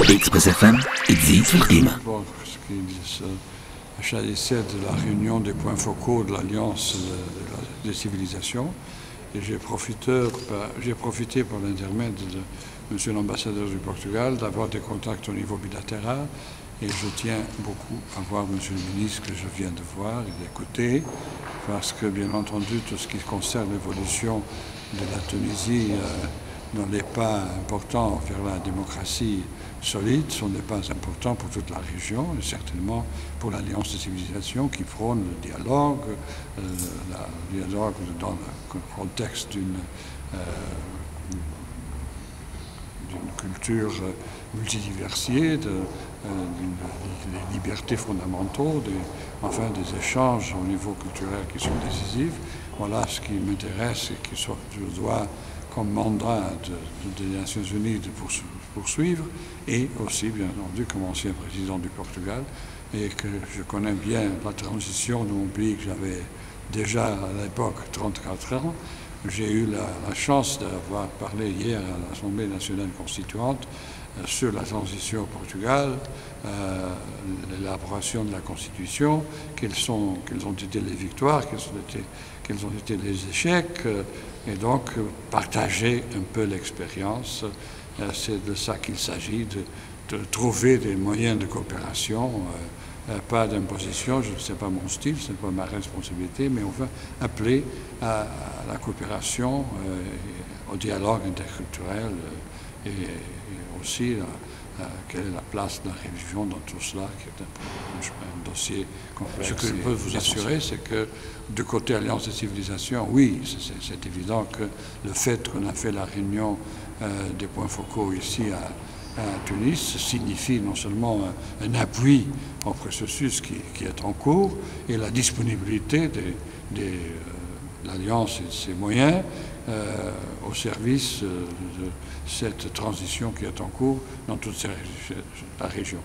بإكسبرس اف ام تزيد في القيمة. S'agissait de la réunion des points focaux de l'Alliance des civilisations. Et j'ai profité par l'intermède de M. l'ambassadeur du Portugal d'avoir des contacts au niveau bilatéral. Et je tiens beaucoup à voir M. le ministre que je viens de voir et d'écouter, parce que, bien entendu, tout ce qui concerne l'évolution de la Tunisie dans les pas importants vers la démocratie solide sont des pas importants pour toute la région et certainement pour l'Alliance des civilisations qui prône le dialogue dans le contexte d'une culture multidiversité, des libertés fondamentaux, des échanges au niveau culturel qui sont décisifs. Voilà ce qui m'intéresse et que je dois, comme mandat des Nations Unies, de poursuivre, et aussi, bien entendu, comme ancien président du Portugal, et que je connais bien la transition de mon pays, que j'avais déjà à l'époque 34 ans. J'ai eu la chance d'avoir parlé hier à l'Assemblée nationale constituante sur la transition au Portugal, l'élaboration de la Constitution, quelles ont été les victoires, quels ont été les échecs, et donc partager un peu l'expérience. C'est de ça qu'il s'agit, de trouver des moyens de coopération, pas d'imposition, ce n'est pas mon style, ce n'est pas ma responsabilité, mais on va appeler à la coopération, au dialogue interculturel et aussi quelle est la place de la religion dans tout cela, qui est un dossier complexe. Ce que je peux vous assurer, c'est que du côté Alliance des civilisations, oui, c'est évident que le fait qu'on a fait la réunion des points focaux ici à Tunis signifie non seulement un appui au processus qui est en cours et la disponibilité de l'Alliance et de ses moyens au service de cette transition qui est en cours dans toute la région.